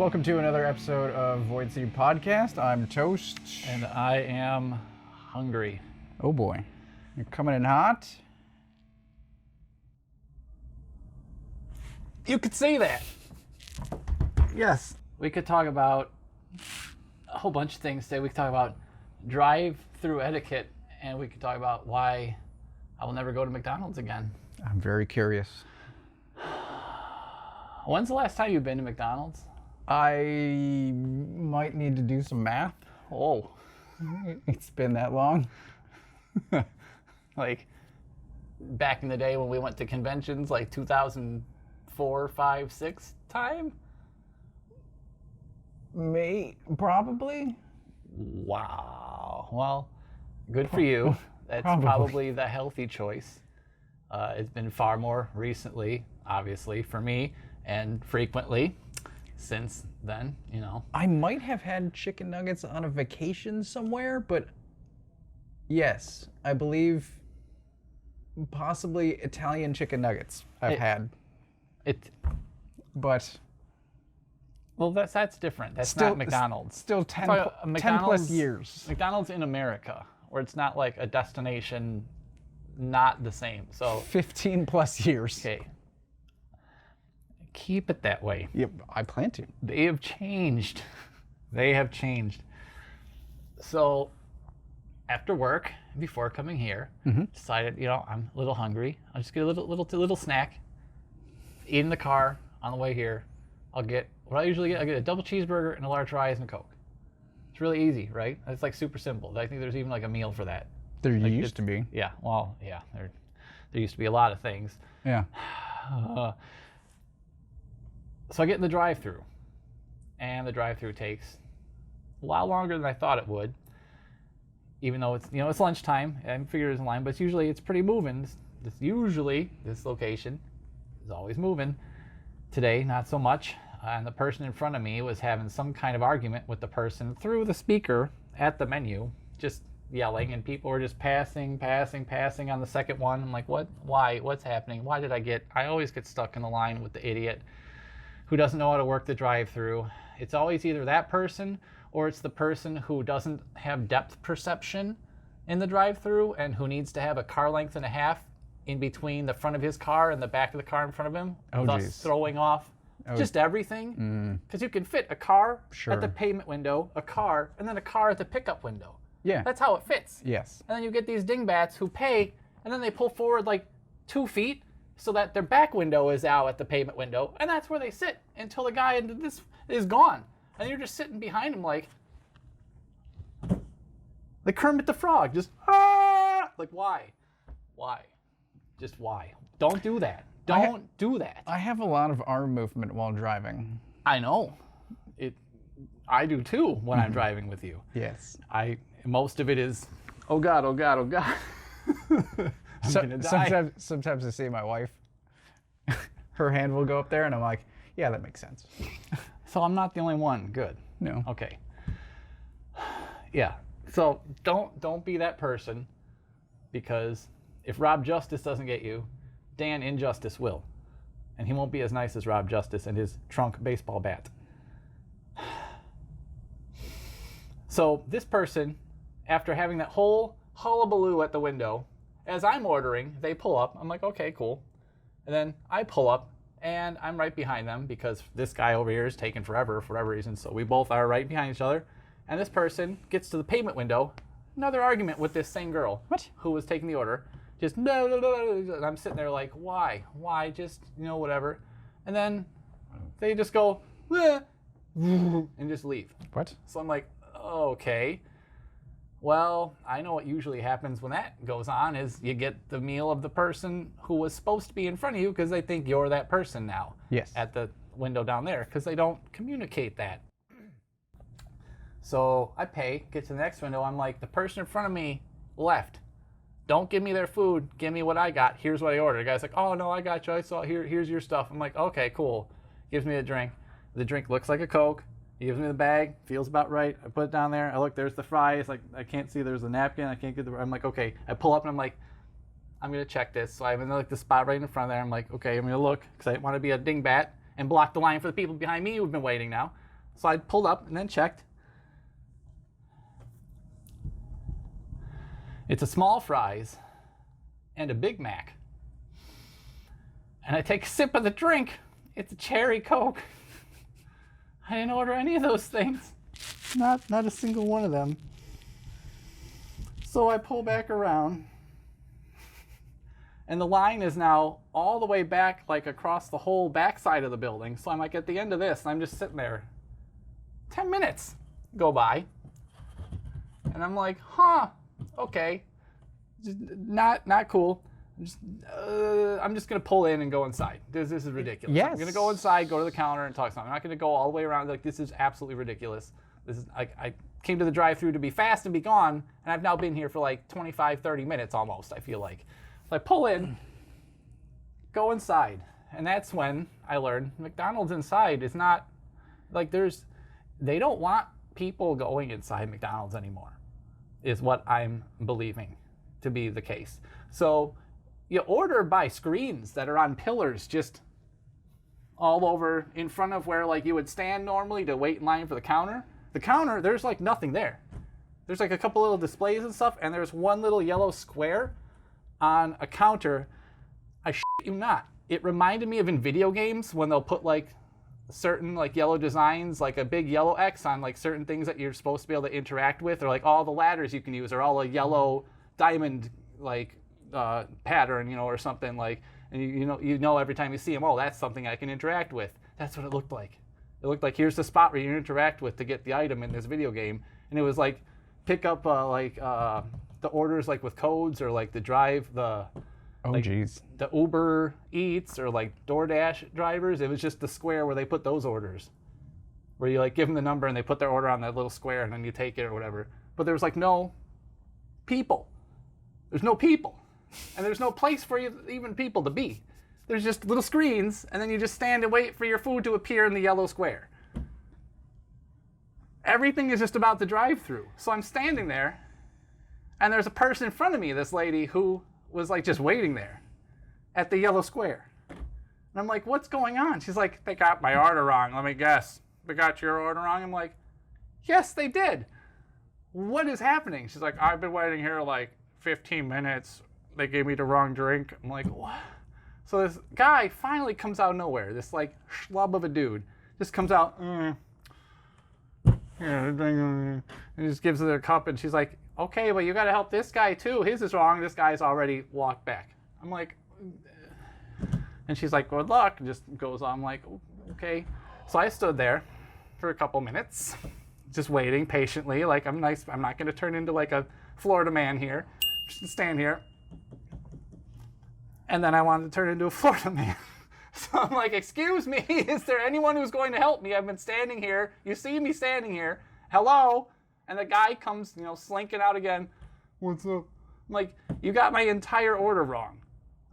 Welcome to another episode of Void City Podcast. I'm Toast. And I am hungry. Oh boy. You're coming in hot. You could say that. Yes. We could talk about a whole bunch of things today. We could talk about drive-through etiquette, and we could talk about why I will never go to McDonald's again. I'm very curious. When's the last time you've been to McDonald's? I might need to do some math. Oh. It's been that long. Like, back in the day when we went to conventions, like 2004, 5, 6 time? Probably. Wow. Well, good for you. That's probably the healthy choice. It's been far more recently, obviously, for me, and frequently since then, you know. I might have had chicken nuggets on a vacation somewhere, but yes, I believe possibly Italian chicken nuggets I've had. But well, that's different. That's not McDonald's. Still 10 plus years. McDonald's in America, where it's not like a destination, not the same. So 15 plus years. Okay. Keep it that way. Yep, I plan to. They have changed. They have changed. So after work, before coming here, decided, you know, I'm a little hungry. I'll just get a little snack. Eat in the car on the way here. I'll get what I usually get. I get a double cheeseburger and a large fries and a Coke. It's really easy, right? It's like super simple. I think there's even like a meal for that. There used to be. Yeah. Well, yeah. There used to be a lot of things. Yeah. So I get in the drive-thru, and the drive-thru takes a lot longer than I thought it would. Even though it's lunchtime, I figured it was in line, but it's pretty moving. This location is always moving. Today, not so much. And the person in front of me was having some kind of argument with the person through the speaker at the menu, just yelling, and people were just passing on the second one. I'm like, what? Why? What's happening? Why did I always get stuck in the line with the idiot who doesn't know how to work the drive-thru. It's always either that person or it's the person who doesn't have depth perception in the drive-thru and who needs to have a car length and a half in between the front of his car and the back of the car in front of him, thus throwing off just everything. Because you can fit a car at the payment window, a car, and then a car at the pickup window. Yeah. That's how it fits. Yes. And then you get these dingbats who pay, and then they pull forward like 2 feet so that their back window is out at the payment window, and that's where they sit until the guy in this is gone. And you're just sitting behind him like Kermit the Frog, just like why? Just why? Don't do that. Don't do that. I have a lot of arm movement while driving. I know. I do too when I'm driving with you. Yes. Most of it is, oh God, oh God, oh God. Sometimes I see my wife, her hand will go up there, and I'm like, yeah, that makes sense. So I'm not the only one. Good. No. Okay. Yeah. So don't be that person, because if Rob Justice doesn't get you, Dan Injustice will. And he won't be as nice as Rob Justice and his trunk baseball bat. So this person, after having that whole hullabaloo at the window, as I'm ordering, they pull up. I'm like, okay, cool. And then I pull up, and I'm right behind them because this guy over here is taking forever for whatever reason. So we both are right behind each other. And this person gets to the payment window. Another argument with this same girl. What? Who was taking the order. Just no. And I'm sitting there like, why? Why? Just, whatever. And then they just go, and just leave. What? So I'm like, okay. Well, I know what usually happens when that goes on is you get the meal of the person who was supposed to be in front of you because they think you're that person now. Yes. At the window down there because they don't communicate that. So I pay, get to the next window. I'm like, the person in front of me left. Don't give me their food. Give me what I got. Here's what I ordered. The guy's like, oh, no, I got you. I saw here's your stuff. I'm like, okay, cool. Gives me a drink. The drink looks like a Coke. He gives me the bag, feels about right. I put it down there. I look, there's the fries. Like, I can't see, there's a napkin. I can't get I'm like, okay. I pull up and I'm like, I'm going to check this. So I'm in like the spot right in front of there. I'm like, okay, I'm going to look because I want to be a dingbat and block the line for the people behind me who've been waiting now. So I pulled up and then checked. It's a small fries and a Big Mac. And I take a sip of the drink. It's a cherry Coke. I didn't order any of those things. Not a single one of them. So I pull back around. And the line is now all the way back, like across the whole back side of the building. So I'm like at the end of this, and I'm just sitting there. 10 minutes go by. And I'm like, huh, okay. Just not cool. I'm just going to pull in and go inside. This is ridiculous. Yes. I'm going to go inside, go to the counter, and talk to someone. I'm not going to go all the way around. Like, this is absolutely ridiculous. This is I came to the drive-thru to be fast and be gone, and I've now been here for like 25, 30 minutes almost, I feel like. So I pull in, go inside, and that's when I learned McDonald's inside is not, like they don't want people going inside McDonald's anymore, is what I'm believing to be the case. So you order by screens that are on pillars just all over in front of where like you would stand normally to wait in line for the counter. The counter, there's like nothing there. There's like a couple little displays and stuff, and there's one little yellow square on a counter. I shit you not. It reminded me of in video games when they'll put like certain like yellow designs, like a big yellow X on like certain things that you're supposed to be able to interact with, or like all the ladders you can use are all a yellow diamond like pattern, you know, or something like, and you know every time you see them, oh, that's something I can interact with. That's what it looked like. It looked like here's the spot where you interact with to get the item in this video game, and it was like pick up the orders like with codes or like the drive the the Uber Eats or like DoorDash drivers. It was just the square where they put those orders, where you like give them the number and they put their order on that little square and then you take it or whatever. But there was like no people. There's no people. And there's no place for even people to be. There's just little screens, and then you just stand and wait for your food to appear in the yellow square. Everything is just about the drive-thru. So I'm standing there, and there's a person in front of me, this lady, who was like just waiting there at the yellow square. And I'm like, what's going on? She's like, they got my order wrong. Let me guess. They got your order wrong? I'm like, yes, they did. What is happening? She's like, I've been waiting here like 15 minutes. They gave me the wrong drink. I'm like, what? So this guy finally comes out of nowhere. This like schlub of a dude just comes out, and just gives her their cup, and she's like, okay, but you got to help this guy too. His is wrong. This guy's already walked back. I'm like, and she's like, good luck, and just goes on. I'm like, okay. So I stood there for a couple minutes, just waiting patiently. Like, I'm nice. I'm not going to turn into like a Florida man here. Just stand here. And then I wanted to turn into a Florida man. So I'm like, excuse me, is there anyone who's going to help me? I've been standing here. You see me standing here. Hello? And the guy comes, slinking out again. What's up? I'm like, you got my entire order wrong.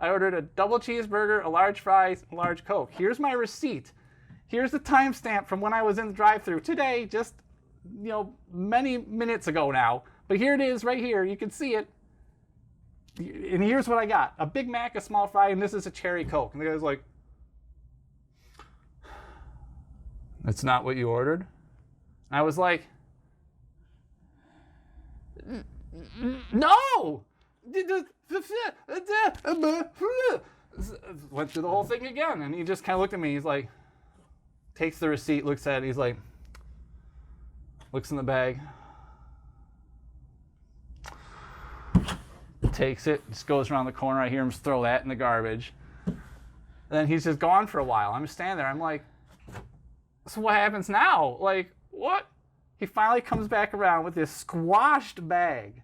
I ordered a double cheeseburger, a large fries, a large Coke. Here's my receipt. Here's the timestamp from when I was in the drive-thru today, just, many minutes ago now. But here it is right here. You can see it. And here's what I got. A Big Mac, a small fry, and this is a cherry Coke. And the guy's like, that's not what you ordered? And I was like, no! Went through the whole thing again. And he just kind of looked at me. He's like, takes the receipt, looks at it. He's like, looks in the bag. Takes it, just goes around the corner. I hear him throw that in the garbage. And then he's just gone for a while. I'm just standing there. I'm like, so what happens now? Like, what? He finally comes back around with this squashed bag.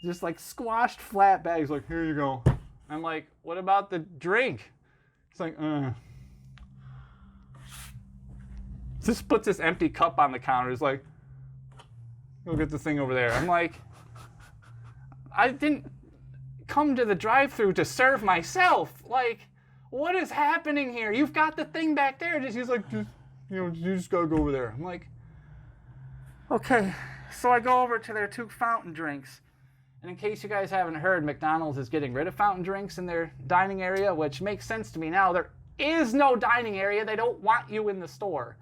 Just like squashed flat bag. He's like, here you go. I'm like, what about the drink? He's like, Just puts this empty cup on the counter. He's like, go get the thing over there. I'm like, I didn't come to the drive-thru to serve myself. Like, what is happening here? You've got the thing back there. He's like, you just gotta go over there. I'm like, okay. So I go over to their 2 fountain drinks. And in case you guys haven't heard, McDonald's is getting rid of fountain drinks in their dining area, which makes sense to me now. There is no dining area. They don't want you in the store.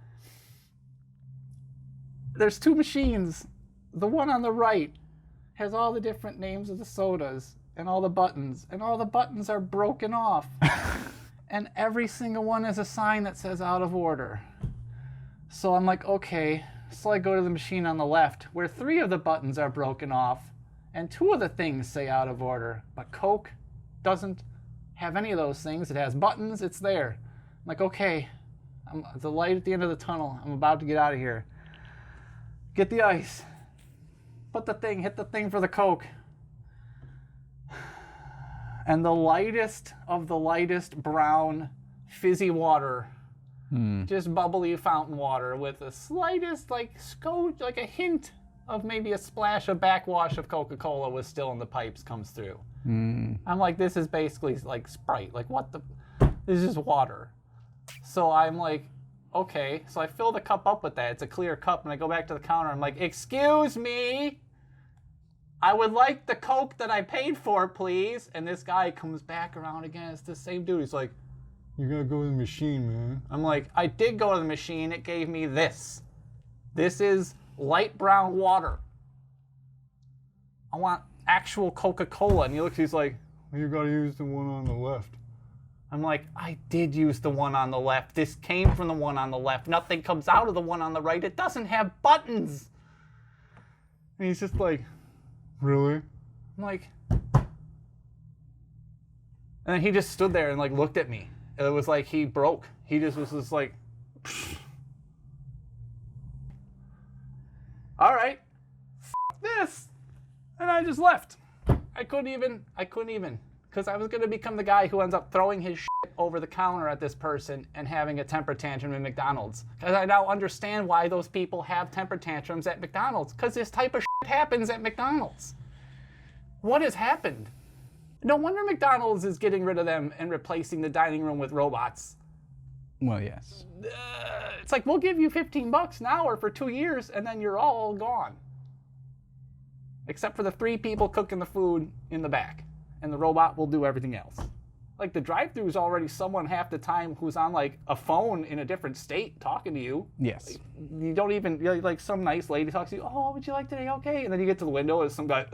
there's two machines. The one on the right has all the different names of the sodas and all the buttons, and all the buttons are broken off. And every single one is a sign that says out of order. So I'm like, okay. So I go to the machine on the left where 3 of the buttons are broken off and 2 of the things say out of order. But Coke doesn't have any of those things. It has buttons, it's there. I'm like, okay, the light at the end of the tunnel. I'm about to get out of here. Get the ice. Hit the thing for the Coke. And the lightest of the lightest brown fizzy water, just bubbly fountain water with the slightest like a hint of maybe a splash of backwash of Coca-Cola was still in the pipes comes through. I'm like, this is basically like Sprite. Like what the, this is water. So I'm like, okay. So I fill the cup up with that. It's a clear cup and I go back to the counter. I'm like, excuse me. I would like the Coke that I paid for, please. And this guy comes back around again. It's the same dude. He's like, you gotta go to the machine, man. I'm like, I did go to the machine. It gave me this. This is light brown water. I want actual Coca-Cola. And he looks, he's like, well, you gotta use the one on the left. I'm like, I did use the one on the left. This came from the one on the left. Nothing comes out of the one on the right. It doesn't have buttons. And he's just like, really? I'm like, and then he just stood there and like looked at me. It was like he broke. He just was just like, all right, this. And I just left. I couldn't even, because I was going to become the guy who ends up throwing his shit over the counter at this person and having a temper tantrum in McDonald's. Because I now understand why those people have temper tantrums at McDonald's. Because this type of shit happens at McDonald's. What has happened? No wonder McDonald's is getting rid of them and replacing the dining room with robots. Well, yes. It's like, we'll give you $15 an hour for 2 years and then you're all gone. Except for the 3 people cooking the food in the back. And the robot will do everything else. Like the drive-thru is already someone half the time who's on like a phone in a different state talking to you. Yes. Like, you don't even, like some nice lady talks to you, oh, what would you like today? Okay. And then you get to the window and some guy,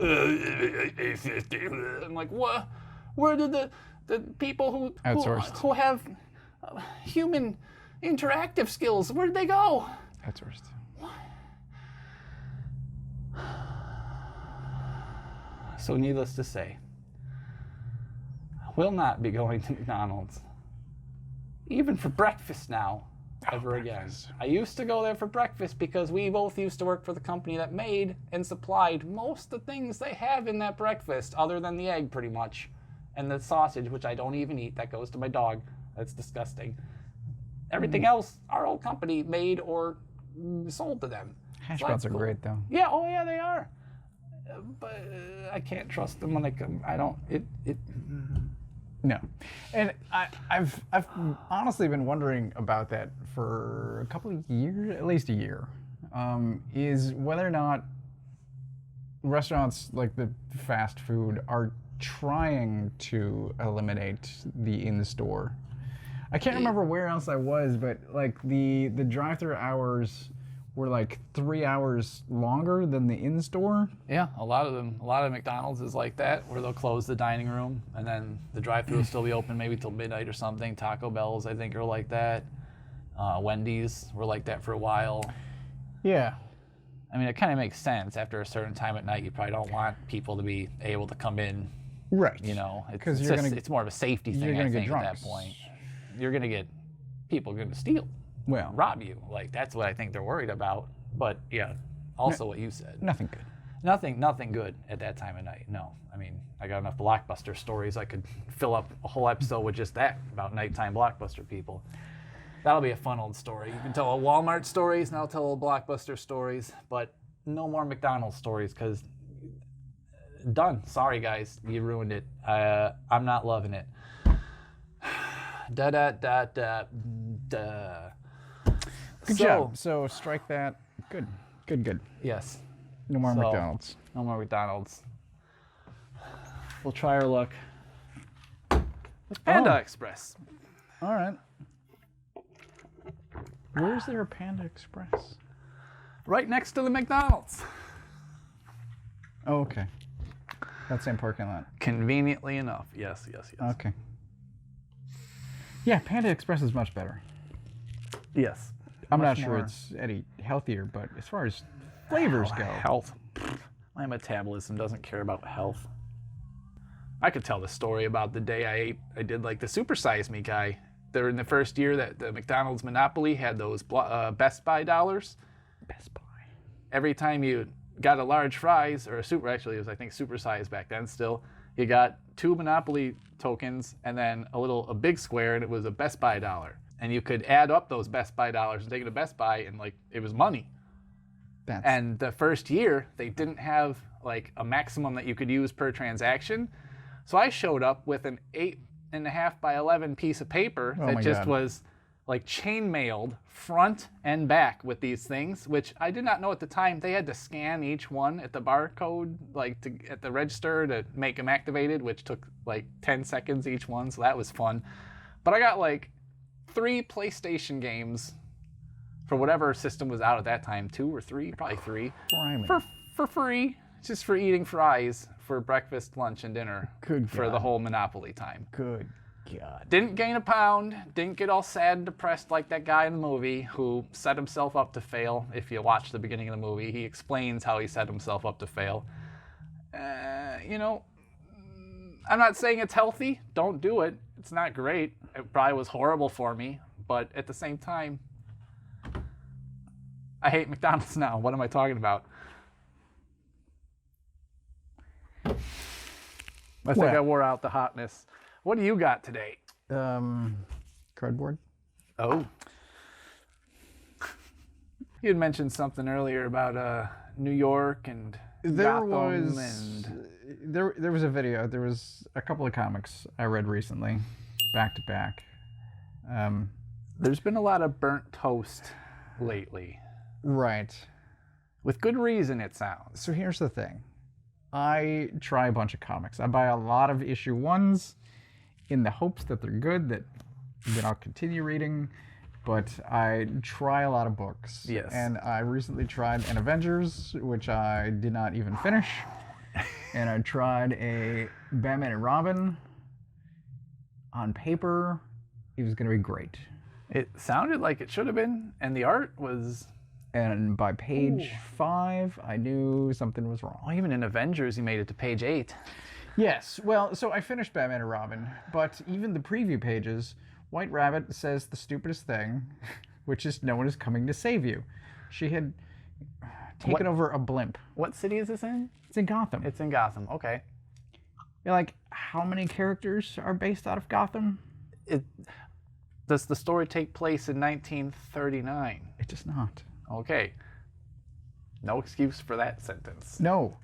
I'm like, what? Where did the people who have human interactive skills, where did they go? Outsourced. So needless to say, will not be going to McDonald's, even for breakfast now, ever again. I used to go there for breakfast because we both used to work for the company that made and supplied most of the things they have in that breakfast, other than the egg, pretty much, and the sausage, which I don't even eat. That goes to my dog. That's disgusting. Everything else, our old company made or sold to them. Hash browns are great, though. Yeah, oh yeah, they are. But I can't trust them when they come. I don't. No, and I've honestly been wondering about that for a couple of years, at least a year, is whether or not restaurants like the fast food are trying to eliminate the in-store. I can't remember where else I was, but like the drive-thru hours were like 3 hours longer than the in-store. Yeah, a lot of McDonald's is like that, where they'll close the dining room and then the drive-thru will still be open maybe till midnight or something. Taco Bell's, I think, are like that. Wendy's were like that for a while. Yeah. I mean, it kind of makes sense. After a certain time at night, you probably don't want people to be able to come in. Right. You know, it's more of a safety thing, I think, at that point. You're going to get people going to steal. Well, rob you. Like, that's what I think they're worried about. But yeah, also what you said. Nothing good. Nothing good at that time of night. No. I mean, I got enough Blockbuster stories. I could fill up a whole episode with just that, about nighttime Blockbuster people. That'll be a fun old story. You can tell a Walmart stories, and I'll tell old Blockbuster stories, but no more McDonald's stories, because done. Sorry, guys. You ruined it. I'm not loving it. Good job. So strike that. Good. Yes. No more McDonald's. No more McDonald's. We'll try our luck with Panda Express. All right. Where is there a Panda Express? Right next to the McDonald's. Oh, okay. That same parking lot. Conveniently enough. Yes. Okay. Yeah, Panda Express is much better. Yes. I'm not Much sure more- it's any healthier, but as far as flavors go, Health. My metabolism doesn't care about health. I could tell the story about the day I did like the Super Size Me guy. They're in the first year that the McDonald's Monopoly had those Best Buy dollars. Best Buy. Every time you got a large fries, or a super, actually it was I think super size back then still, you got 2 Monopoly tokens and then a big square, and it was a Best Buy dollar. And you could add up those Best Buy dollars and take it to Best Buy, and like it was money. And the first year they didn't have like a maximum that you could use per transaction. So I showed up with an 8.5 by 11 piece of paper that just was like chain mailed front and back with these things, which I did not know at the time. They had to scan each one at the barcode, like at the register to make them activated, which took like 10 seconds each one. So that was fun. But I got like 3 PlayStation games for whatever system was out at that time, 2 or 3, probably 3, for free, just for eating fries for breakfast, lunch, and dinner for the whole Monopoly time. Good God. Didn't gain a pound, didn't get all sad and depressed like that guy in the movie who set himself up to fail. If you watch the beginning of the movie, he explains how he set himself up to fail. You know, I'm not saying it's healthy. Don't do it. It's not great. It probably was horrible for me, but at the same time, I hate McDonald's now. What am I talking about? I think I wore out the hotness. What do you got today? Cardboard. Oh. You had mentioned something earlier about New York and Gotham there was a video. There was a couple of comics I read recently, back to back. There's been a lot of burnt toast lately. Right. With good reason, it sounds. So here's the thing. I try a bunch of comics. I buy a lot of issue 1s in the hopes that they're good, that I'll continue reading. But I try a lot of books. Yes. And I recently tried an Avengers, which I did not even finish. And I tried a Batman and Robin. On paper, it was going to be great. It sounded like it should have been, and the art was... And by page 5, I knew something was wrong. Well, even in Avengers, you made it to page 8. Yes, well, so I finished Batman and Robin, but even the preview pages, White Rabbit says the stupidest thing, which is no one is coming to save you. She had taken over a blimp. What city is this in? It's in Gotham. It's in Gotham, okay. You're like, how many characters are based out of Gotham? Does the story take place in 1939? It does not. Okay. No excuse for that sentence. No.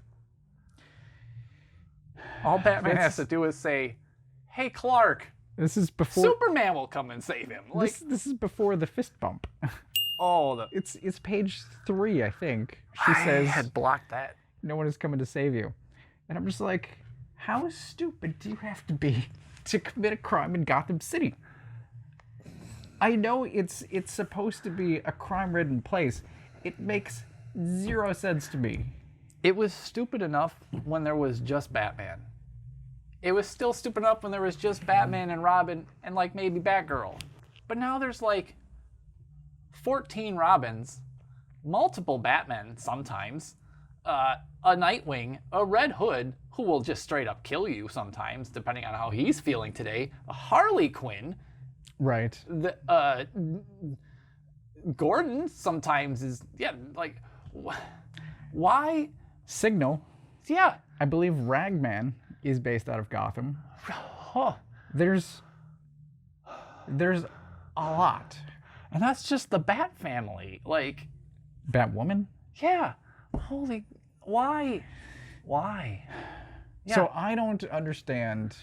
All Batman has to do is say, "Hey, Clark, this is before Superman will come and save him." Like, this is before the fist bump. oh, It's page 3, I think. She I says, had blocked that. "No one is coming to save you," and I'm just like, how stupid do you have to be to commit a crime in Gotham City? I know it's supposed to be a crime-ridden place. It makes 0 sense to me. It was stupid enough when there was just Batman. It was still stupid enough when there was just Batman and Robin and like maybe Batgirl. But now there's like 14 Robins, multiple Batmen sometimes, a Nightwing, a Red Hood who will just straight up kill you sometimes depending on how he's feeling today, a Harley Quinn. Right. The Gordon sometimes is like why? Signal. Yeah. I believe Ragman is based out of Gotham. Huh. There's a lot. And that's just the Bat family. Like, Batwoman? yeah. Holy, why? Yeah. So I don't understand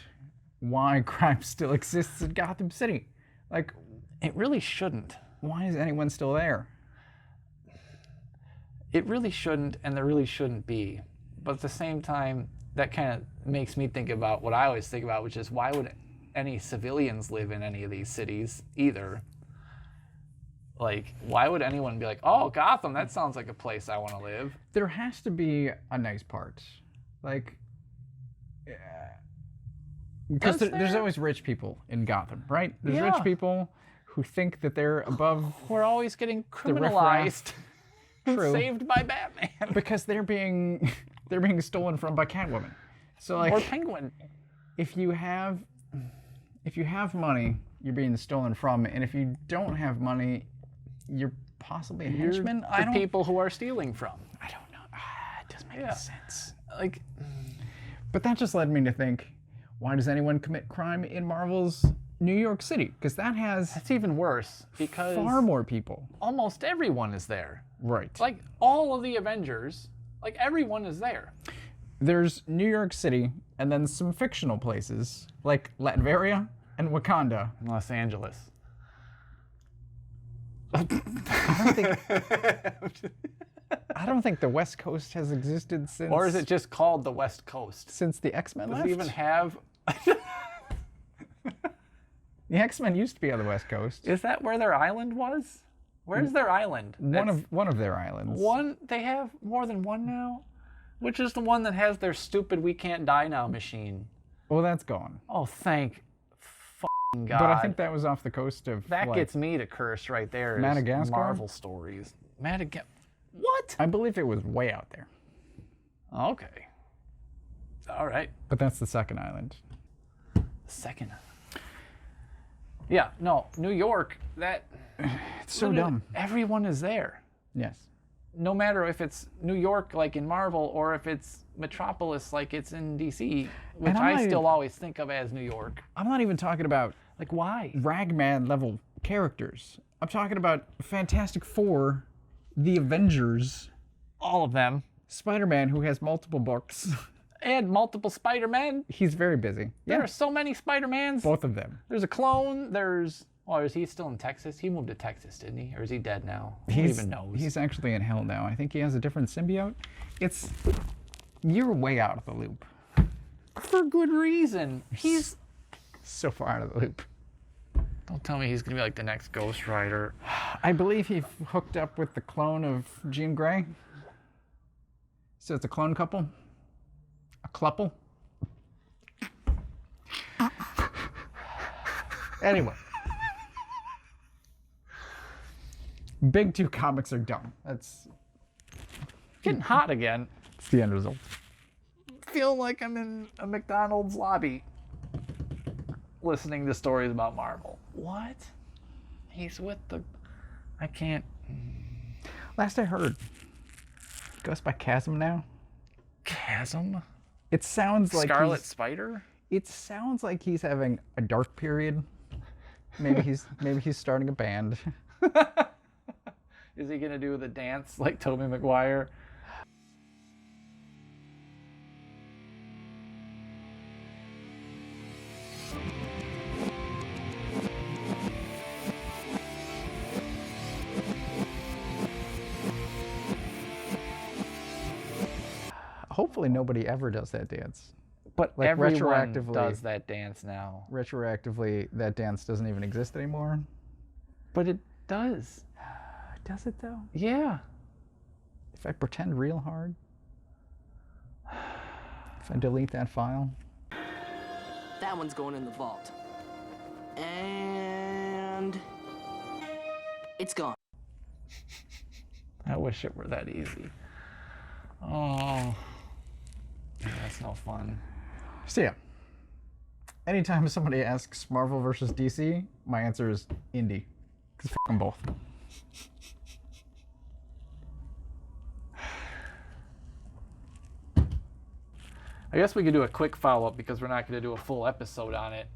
why crime still exists in Gotham City. Like, It really shouldn't. why is anyone still there? It really shouldn't, and there really shouldn't be. But at the same time, that kind of makes me think about what I always think about, which is why would any civilians live in any of these cities either? Like, why would anyone be like, oh, Gotham, that sounds like a place I want to live? There has to be a nice part. Like, because there's always rich people in Gotham, right? There's rich people who think that they're above. We're always getting criminalized. True. Saved by Batman. Because they're being stolen from by Catwoman. So like, or Penguin. If you have money, you're being stolen from, and if you don't have money, you're possibly a henchman. The people who are stealing from. I don't know. It doesn't make any sense. Like, but that just led me to think, why does anyone commit crime in Marvel's New York City? Because that's even worse. Because far more people. Almost everyone is there. Right. Like all of the Avengers, like everyone is there. There's New York City, and then some fictional places like Latveria and Wakanda. Los Angeles. I don't think the West Coast has existed since. Or is it just called the West Coast? Since the X-Men left? Does it even have? The X-Men used to be on the West Coast. Is that where their island was? Where's their island? One of their islands. They have more than one now? Which is the one that has their stupid "We Can't Die Now" machine? Well, that's gone. Oh, thank f***ing God. But I think that was off the coast of. That gets me to curse right there. Madagascar? Marvel stories. What? I believe it was way out there. Okay. All right. But that's the second island. Second. Yeah, no, New York, it's so dumb. Everyone is there. Yes. No matter if it's New York like in Marvel or if it's Metropolis like it's in DC, which I still always think of as New York. I'm not even talking about like why? Ragman level characters. I'm talking about Fantastic Four, the Avengers, all of them. Spider-Man, who has multiple books. And multiple Spider-Men. He's very busy. There are so many Spider-Mans. Both of them. There's a clone. Is he still in Texas? He moved to Texas, didn't he? Or is he dead now? Who even knows? He's actually in hell now. I think he has a different symbiote. You're way out of the loop. For good reason. He's so far out of the loop. Don't tell me he's going to be like the next Ghost Rider. I believe he hooked up with the clone of Jean Grey. So it's a clone couple. A clupple. Anyway. Big two comics are dumb. That's getting hot again. It's the end result. Feel like I'm in a McDonald's lobby listening to stories about Marvel. What? He's with the... I can't... Last I heard, he goes by Chasm now. Chasm? It sounds like Scarlet Spider? It sounds like he's having a dark period. Maybe he's starting a band. Is he gonna do the dance like Tobey Maguire? Hopefully nobody ever does that dance. But like everyone does that dance now. Retroactively, that dance doesn't even exist anymore. But it does. Does it though? Yeah. If I pretend real hard. If I delete that file. That one's going in the vault. And it's gone. I wish it were that easy. Oh. Yeah, that's no fun. So yeah, anytime somebody asks Marvel versus DC, my answer is indie. Because f*** them both. I guess we could do a quick follow-up because we're not going to do a full episode on it.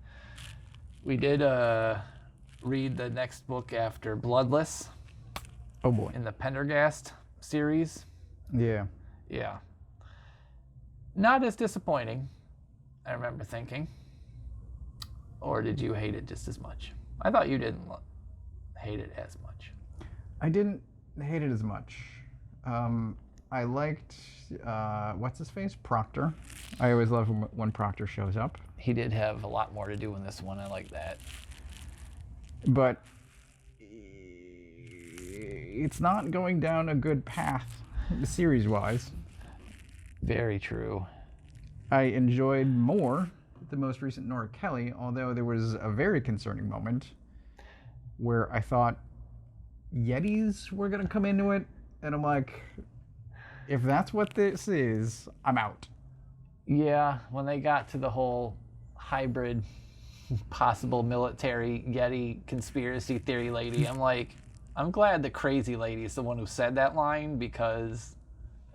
We did read the next book after Bloodless. Oh boy. In the Pendergast series. Yeah. Yeah. Not as disappointing, I remember thinking. Or did you hate it just as much? I thought you didn't hate it as much. I didn't hate it as much. I liked, what's his face? Proctor. I always love when Proctor shows up. He did have a lot more to do in this one. I like that. But it's not going down a good path, series-wise. Very true. I enjoyed more the most recent Nora Kelly, although there was a very concerning moment where I thought Yetis were going to come into it, and I'm like, if that's what this is, I'm out. Yeah, when they got to the whole hybrid, possible military Yeti conspiracy theory lady, I'm like, I'm glad the crazy lady is the one who said that line, because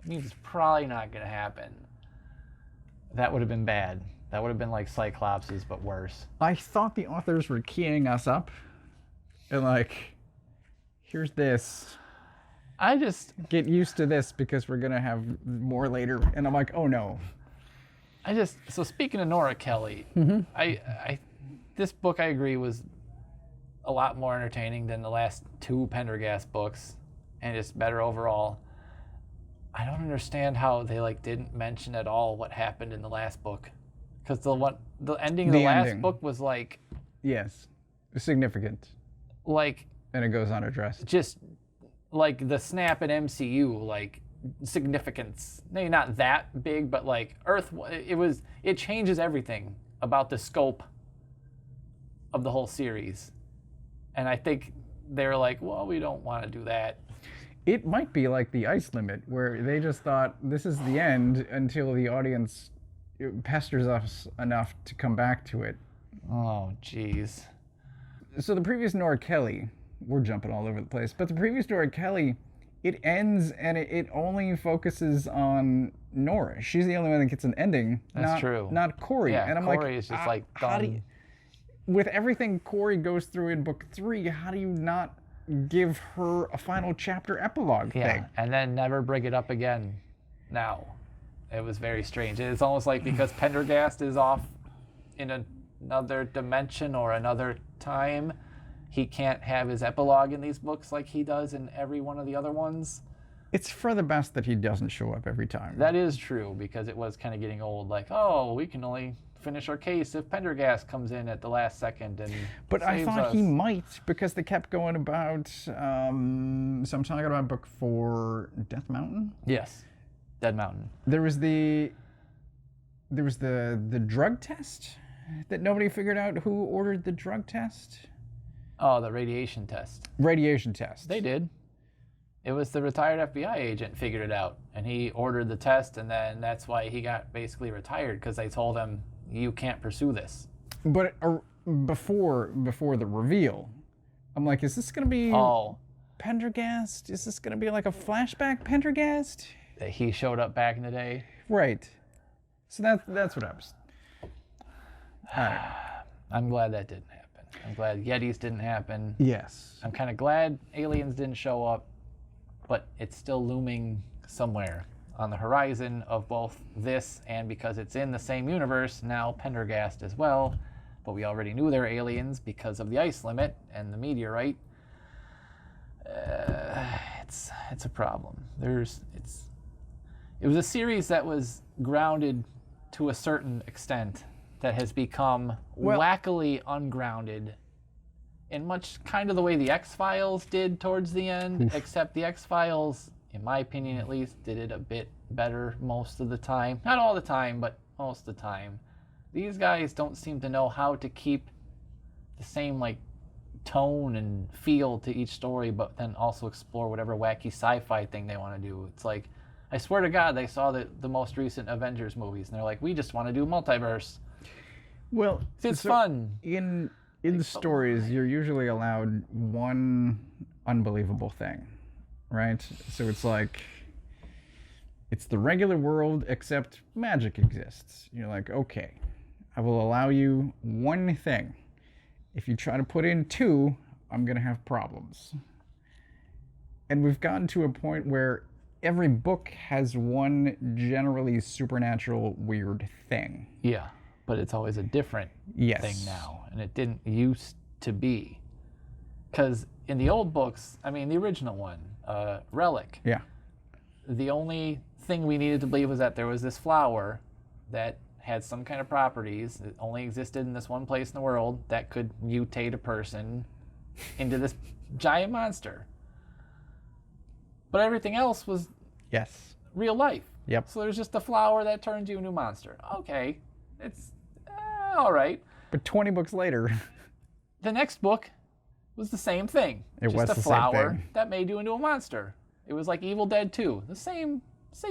it means it's probably not going to happen. That would have been bad. That would have been like Cyclopses, but worse. I thought the authors were keying us up, and like, here's this. I just Get used to this because we're going to have more later. And I'm like, oh no. so speaking of Nora Kelly, this book, I agree, was a lot more entertaining than the last two Pendergast books, and just better overall. I don't understand how they like didn't mention at all what happened in the last book, because the ending of the last book was like, yes, significant, and it goes unaddressed. just like the snap at MCU, like significance. Maybe not that big, but like Earth, it changes everything about the scope of the whole series. And I think they're like, well, we don't want to do that. It might be like the ice limit, where they just thought this is the end until the audience pesters us enough to come back to it. Oh, jeez. So the previous Nora Kelly, we're jumping all over the place, but the previous Nora Kelly, it ends and it only focuses on Nora. She's the only one that gets an ending. That's true. Not Corey. Yeah, and I'm Corey like, is just like how do done. you, with everything Corey goes through in book 3, how do you not give her a final chapter epilogue thing? And then never bring it up again. Now, it was very strange. It's almost like because Pendergast is off in another dimension or another time, he can't have his epilogue in these books like he does in every one of the other ones. It's for the best that he doesn't show up every time. That is true, because it was kind of getting old. Like, oh, we can only finish our case if Pendergast comes in at the last second and But I saves thought us. he might, because they kept going about, so I'm talking about book 4, Death Mountain? Yes, Dead Mountain. There was the drug test that nobody figured out who ordered the drug test. Oh, the radiation test. Radiation test. They did. It was the retired FBI agent figured it out, and he ordered the test, and then that's why he got basically retired, because they told him, you can't pursue this. But before the reveal, I'm like, is this gonna be Pendergast? Is this gonna be like a flashback Pendergast? That he showed up back in the day. Right. So that's what I was. I don't know. I'm glad that didn't happen. I'm glad Yetis didn't happen. Yes. I'm kind of glad aliens didn't show up, but it's still looming somewhere on the horizon of both this and, because it's in the same universe, now Pendergast as well. But we already knew they're aliens because of the ice limit and the meteorite. It's a problem. It was a series that was grounded to a certain extent that has become wackily ungrounded in much kind of the way the X-Files did towards the end, except the X-Files, in my opinion at least, did it a bit better most of the time. Not all the time, but most of the time. These guys don't seem to know how to keep the same like tone and feel to each story, but then also explore whatever wacky sci-fi thing they want to do. It's like, I swear to God, they saw the most recent Avengers movies, and they're like, we just want to do multiverse. Well, It's fun. In the stories, you're usually allowed one unbelievable thing, right? So it's like, it's the regular world, except magic exists. You're like, okay, I will allow you one thing. If you try to put in 2, I'm going to have problems. And we've gotten to a point where every book has one generally supernatural weird thing. Yeah, but it's always a different thing now, and it didn't used to be. Because in the old books, I mean, the original one, Relic, the only thing we needed to believe was that there was this flower that had some kind of properties that only existed in this one place in the world that could mutate a person into this giant monster. But everything else was Yes. real life. Yep. So there's just a flower that turns you a new monster. Okay, it's all right. But 20 books later, The next book was the same thing. It just was a the same flower thing. that made you into a monster. It was like Evil Dead 2. The same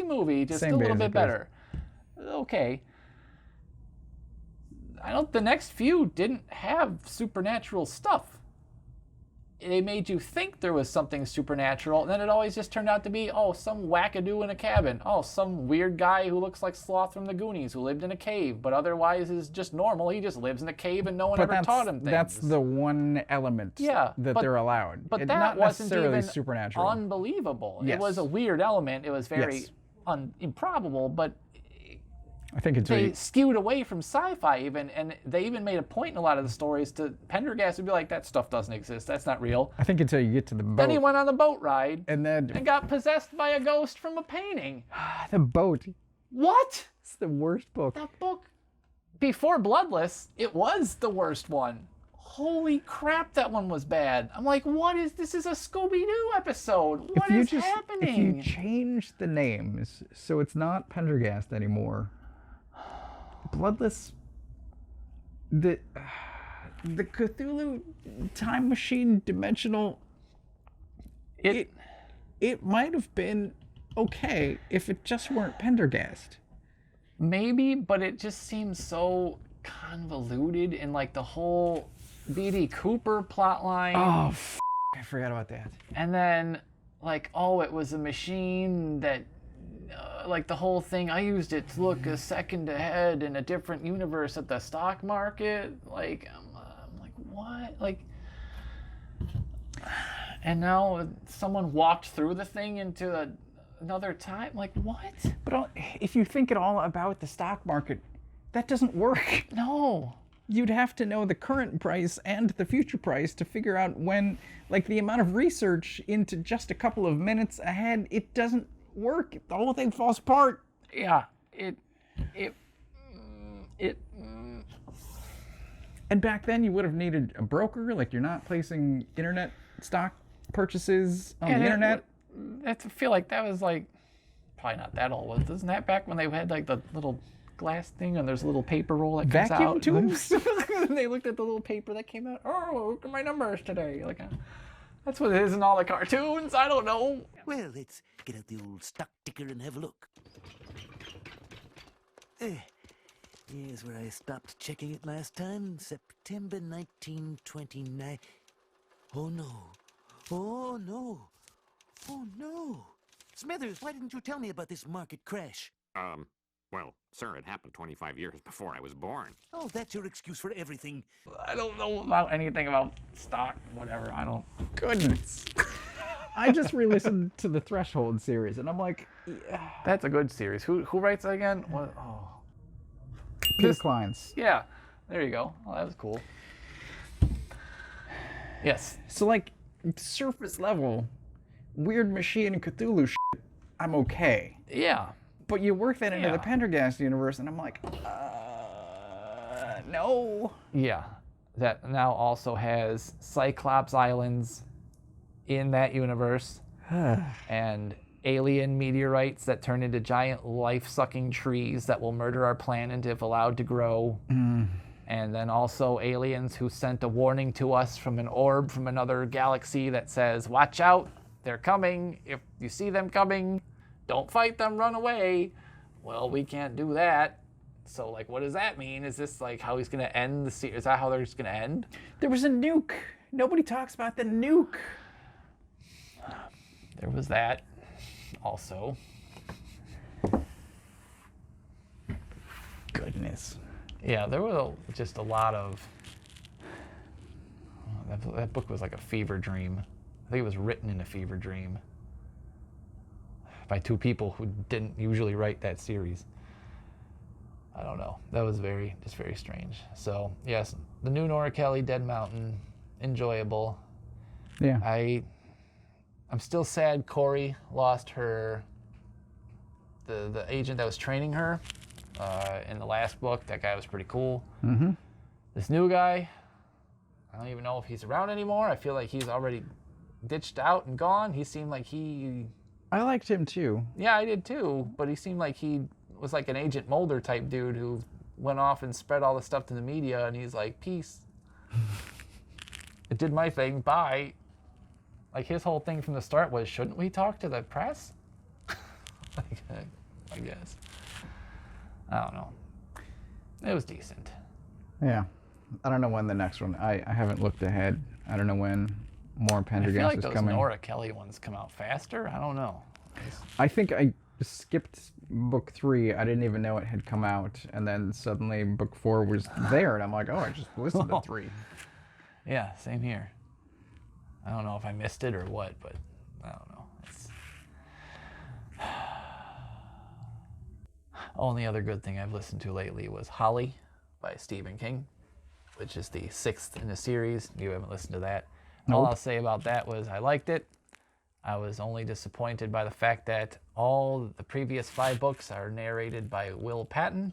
movie, just Same a little basic, bit better. Okay. The next few didn't have supernatural stuff. They made you think there was something supernatural, and then it always just turned out to be, some wackadoo in a cabin. Some weird guy who looks like Sloth from the Goonies who lived in a cave, but otherwise is just normal. He just lives in a cave and no one ever taught him things. That's the one element that they're allowed. But It's that not wasn't necessarily even supernatural. unbelievable. Yes. It was a weird element. It was very Yes. improbable, but I think it's they skewed away from sci-fi even, and they even made a point in a lot of the stories to Pendergast would be like, that stuff doesn't exist, that's not real. I think until you get to the boat. Then he went on the boat ride and then got possessed by a ghost from a painting. the boat. What? It's the worst book. That book, before Bloodless, it was the worst one. Holy crap, that one was bad. I'm like, this is a Scooby-Doo episode. What is happening? If you change the names so it's not Pendergast anymore, Bloodless, the Cthulhu time machine dimensional, it might have been okay if it just weren't Pendergast. Maybe, but it just seems so convoluted in like the whole B.D. Cooper plotline. Oh, I forgot about that. And then like, it was a machine that like the whole thing, I used it to look a second ahead in a different universe at the stock market. Like, I'm like, what? Like, and now someone walked through the thing into another time. Like, what? But if you think at all about the stock market, that doesn't work. No. You'd have to know the current price and the future price to figure out when, like, the amount of research into just a couple of minutes ahead, it doesn't work. The whole thing falls apart. Yeah, And back then you would have needed a broker. Like, you're not placing internet stock purchases on the internet. I feel like that was like probably not that old. Isn't that back when they had like the little glass thing and there's a little paper roll that comes Vacuum out? tubes? They looked at the little paper that came out. Oh, look at my numbers today. Like, that's what it is in all the cartoons. I don't know. Well, let's get out the old stock ticker and have a look. Here's where I stopped checking it last time, September 1929. Oh no. Oh no. Oh no. Smithers, why didn't you tell me about this market crash? Well, sir, it happened 25 years before I was born. Oh, that's your excuse for everything. I don't know about anything about stock, whatever. I don't. Goodness. I just re-listened to the Threshold series, and I'm like, yeah. That's a good series. Who writes that again? What? Oh. Peter Klein's. Yeah, there you go. Oh, that was cool. Yes. So, like, surface level, weird machine and Cthulhu shit, I'm okay. Yeah. But you work that into Yeah. the Pendergast universe, and I'm like, no. Yeah. That now also has Cyclops Islands in that universe and alien meteorites that turn into giant life-sucking trees that will murder our planet if allowed to grow. And then also aliens who sent a warning to us from an orb from another galaxy that says, watch out, they're coming. If you see them coming, don't fight them, run away. Well, we can't do that. So, like, what does that mean? Is this, like, how he's going to end the series? Is that how they're just going to end? There was a nuke. Nobody talks about the nuke. There was that also. Goodness. Yeah, there was just a lot of... That book was like a fever dream. I think it was written in a fever dream by two people who didn't usually write that series. I don't know. That was very strange. So, yes, the new Nora Kelly, Dead Mountain, enjoyable. Yeah. I'm still sad Corey lost her, the agent that was training her in the last book. That guy was pretty cool. Mm-hmm. This new guy, I don't even know if he's around anymore. I feel like he's already ditched out and gone. He seemed like he I liked him too. Yeah, I did too, but he seemed like he was like an Agent Mulder type dude who went off and spread all this stuff to the media, and he's like, peace. It did my thing, bye. Like, his whole thing from the start was, shouldn't we talk to the press? Like, I guess. I don't know. It was decent. Yeah. I don't know when the next one. I haven't looked ahead. I don't know when more I Pendergast feel like is those coming. Nora Kelly ones come out faster. I don't know. I think I skipped book 3. I didn't even know it had come out, and then suddenly book 4 was there, and I'm like, oh, I just listened to 3. Yeah, same here. I don't know if I missed it or what, but I don't know. Only other good thing I've listened to lately was Holly by Stephen King, which is the 6th in the series. You haven't listened to that. All Nope. I'll say about that was I liked it. I was only disappointed by the fact that all the previous 5 books are narrated by Will Patton.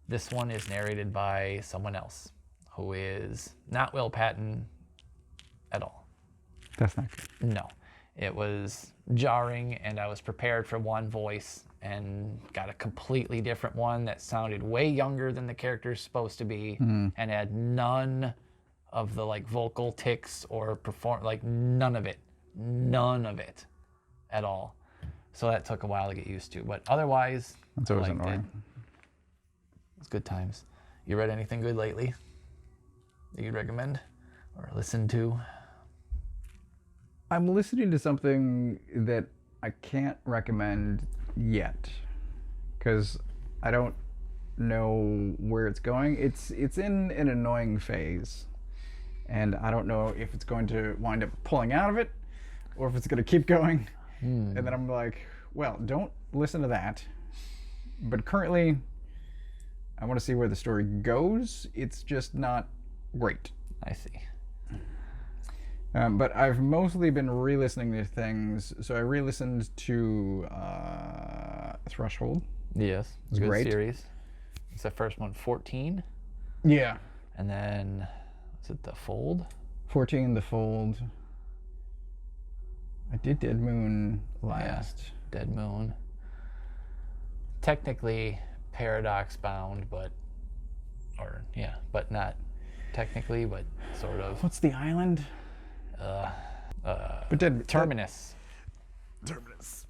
This one is narrated by someone else who is not Will Patton at all. That's not good. No. It was jarring, and I was prepared for one voice and got a completely different one that sounded way younger than the character's supposed to be and had none of the like vocal tics or none of it at all. So that took a while to get used to, but otherwise That's I always liked annoying. It was good times. You read anything good lately that you'd recommend or listen to? I'm listening to something that I can't recommend yet because I don't know where it's going. It's in an annoying phase, and I don't know if it's going to wind up pulling out of it or if it's going to keep going. And then I'm like, well, don't listen to that. But currently, I want to see where the story goes. It's just not great. I see. But I've mostly been re-listening to things. So I re-listened to Threshold. Yes, was good great. series. It's the first one, 14, Yeah. and then is it The Fold? 14, The Fold. I did Dead Moon last. Yeah, Dead Moon. Technically paradox bound, but not technically, but sort of. What's the island? But Terminus. Terminus.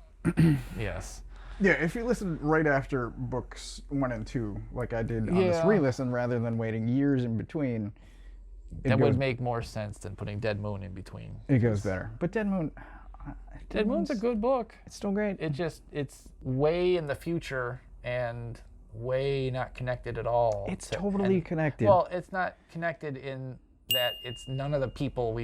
Yes. Yeah, if you listen right after books 1 and 2, like I did on this Yeah. re-listen, rather than waiting years in between, That would make more sense than putting Dead Moon in between. it goes better. But Dead Moon, Dead Moon's a good book. it's still great. It's way in the future and way not connected at all. It's totally connected. Well, it's not connected in that it's none of the people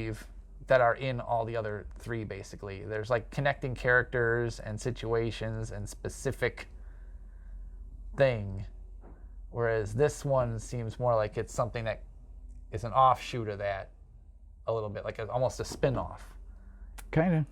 that are in all the other 3, basically. There's like connecting characters and situations and specific thing, whereas this one seems more like it's something that is an offshoot of that a little bit, like almost a spin-off. Kind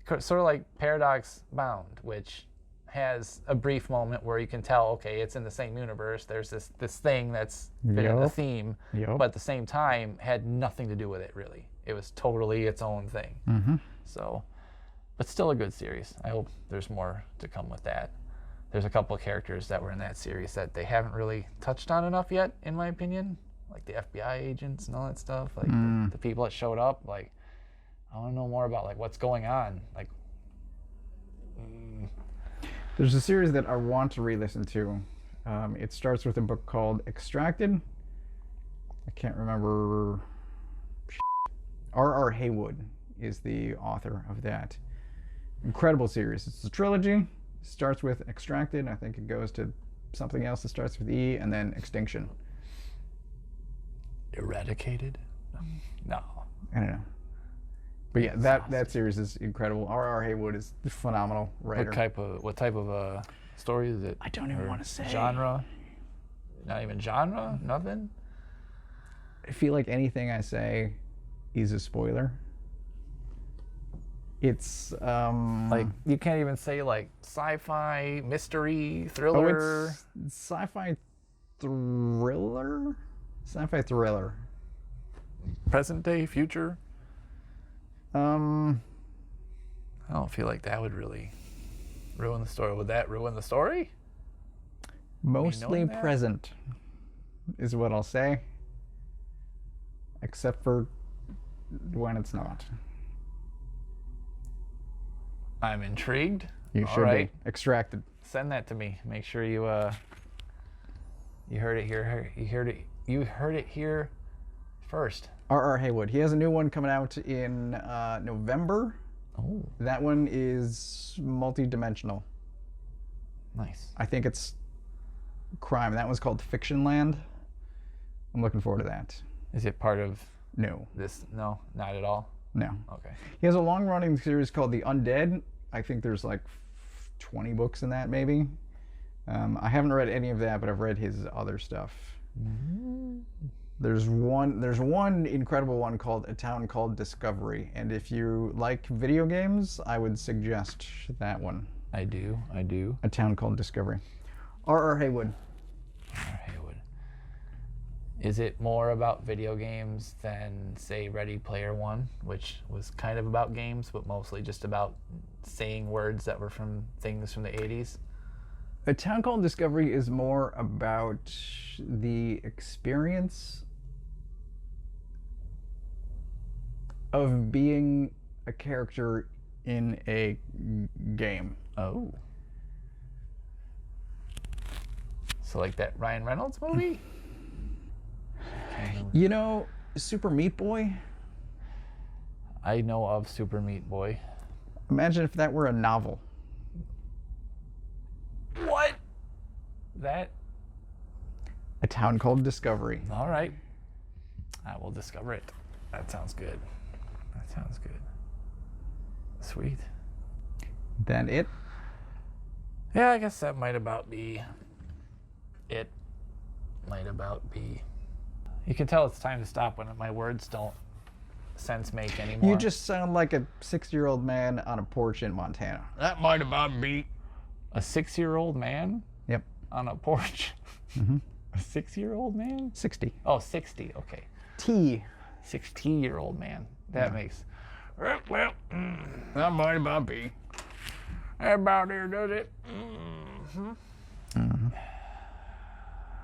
of. Sort of like Paradox Bound, which has a brief moment where you can tell, okay, it's in the same universe. There's this thing that's been in the Yup. theme, Yup. but at the same time had nothing to do with it, really. It was totally its own thing. Mm-hmm. So, but still a good series. I hope there's more to come with that. There's a couple of characters that were in that series that they haven't really touched on enough yet, in my opinion. Like the FBI agents and all that stuff. Like the people that showed up. Like, I want to know more about like what's going on. Like, There's a series that I want to re-listen to. It starts with a book called Extracted. I can't remember. R.R. Haywood is the author of that. Incredible series. It's a trilogy. Starts with Extracted. I think it goes to something else that starts with E, and then Extinction. eradicated? No. I don't know. But yeah, that series is incredible. R.R. Haywood is a phenomenal writer. What type of story is it? I don't even Or want to say. genre. Not even genre. Nothing. I feel like anything I say is a spoiler. It's Like you can't even say like sci-fi, mystery, oh, thriller. it's sci-fi thriller. Sci-fi thriller. Present day, future. I I don't feel like that would really ruin the story. Would that ruin the story? Mostly knowing that? present is what I'll say. Except for when it's not. I'm intrigued. You All should right. be. Extracted. Send that to me. Make sure you heard it here. You heard it here first. R.R. Haywood. He has a new one coming out in November. Oh, That one is multi-dimensional. nice. I think it's crime. That one's called Fiction Land. I'm looking forward to that. Is it part of No. this? No, not at all. No. Okay. He has a long-running series called The Undead. I think there's like 20 books in that, maybe. I haven't read any of that, but I've read his other stuff. There's one incredible one called A Town Called Discovery, and if you like video games, I would suggest that one. I do. A Town Called Discovery. R.R. Haywood. Haywood. Is it more about video games than, say, Ready Player One, which was kind of about games, but mostly just about saying words that were from things from the 80s? A Town Called Discovery is more about the experience of being a character in a game. Oh. So like that Ryan Reynolds movie? You know, Super Meat Boy? I know of Super Meat Boy. Imagine if that were a novel. What? That? A Town Called Discovery. All right. I will discover it. That sounds good. Sweet. That it? Yeah, I guess that might about be it. You can tell it's time to stop when my words don't sense make anymore. You just sound like a 6-year-old man on a porch in Montana. That might about be. A 6-year-old man Yep. on a porch? Mm-hmm. A 6-year-old man? 60. Oh, 60. Okay. T. 16-year-old man. That makes... Well, that might about be. That about here does it.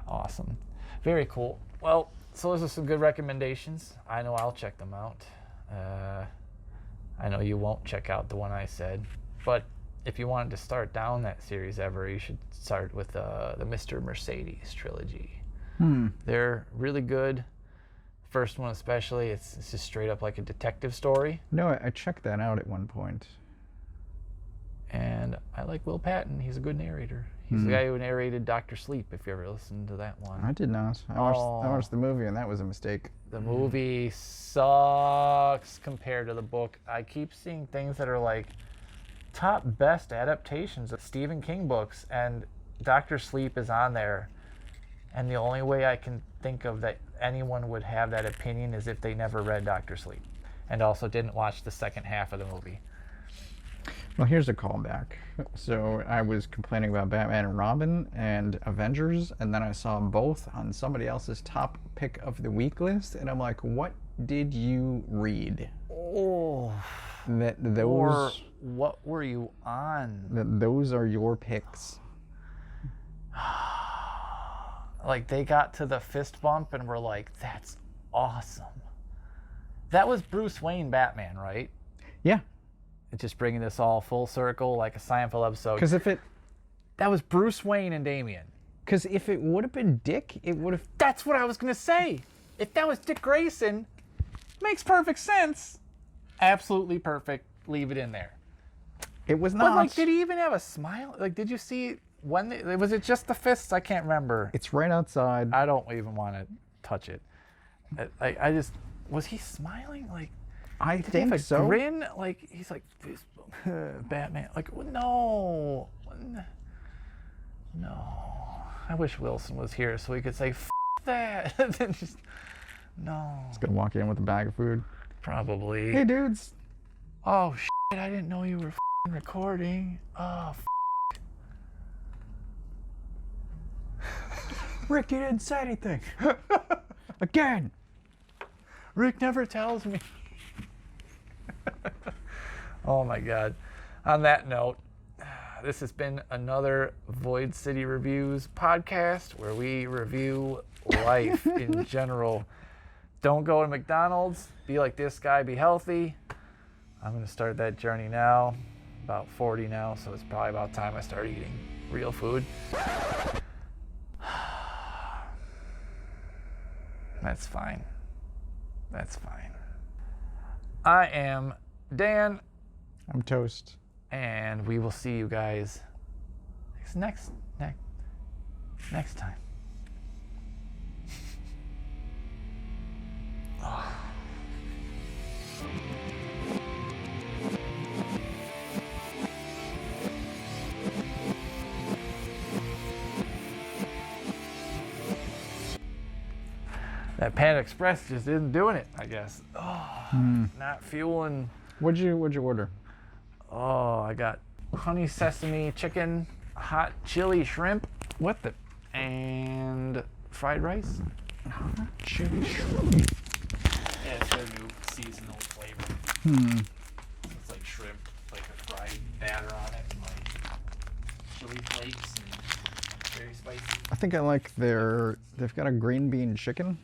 Awesome. Very cool. Well, so those are some good recommendations. I know I'll check them out. I know you won't check out the one I said, but if you wanted to start down that series ever, you should start with the Mr. Mercedes trilogy. They're really good. First one especially, it's just straight up like a detective story. No, I checked that out at one point. And I like Will Patton. He's a good narrator. He's the guy who narrated Dr. Sleep, if you ever listened to that one. I did not. I watched the movie, and that was a mistake. The movie sucks compared to the book. I keep seeing things that are like top best adaptations of Stephen King books, and Dr. Sleep is on there. And the only way I can think of that anyone would have that opinion is if they never read Dr. Sleep and also didn't watch the second half of the movie. Well, here's a callback. So I was complaining about Batman and Robin and Avengers, and then I saw them both on somebody else's top pick of the week list, and I'm like, what did you read? Oh. Or Those what were you on? those are your picks. Like they got to the fist bump and were like, that's awesome. That was Bruce Wayne Batman, right? Yeah, It's just bringing this all full circle like a Seinfeld episode. because That was Bruce Wayne and Damian. if it would have been Dick, it would have. That's what I was going to say. If that was Dick Grayson, makes perfect sense. Absolutely perfect. Leave it in there. It was But not. like, did he even have a smile? Like, did you see was it just the fists? I can't remember. It's right outside. I don't even want to touch it. I just, was he smiling? Like, I did he have think a so. grin? Like, he's like, Batman. Like, no. No. I wish Wilson was here so he could say, F that. Then just, no. He's gonna walk in with a bag of food. Probably. Hey, dudes. Oh, shit, I didn't know you were recording. Oh, Rick, you didn't say anything. Again. Rick never tells me. Oh my God. On that note, this has been another Void City Reviews podcast where we review life in general. Don't go to McDonald's. Be like this guy. Be healthy. I'm going to start that journey now. About 40 now, so it's probably about time I start eating real food. That's fine. That's fine. I am Dan. I'm Toast. And we will see you guys next time. That Panda Express just isn't doing it, I guess. Not fueling. What'd you order? Oh, I got honey sesame chicken, hot chili shrimp. What the? And fried rice. Chili shrimp. Yeah, it's their new seasonal flavor. It's like shrimp, like a fried batter on it, and like chili flakes and very spicy. I think I like they've got a green bean chicken.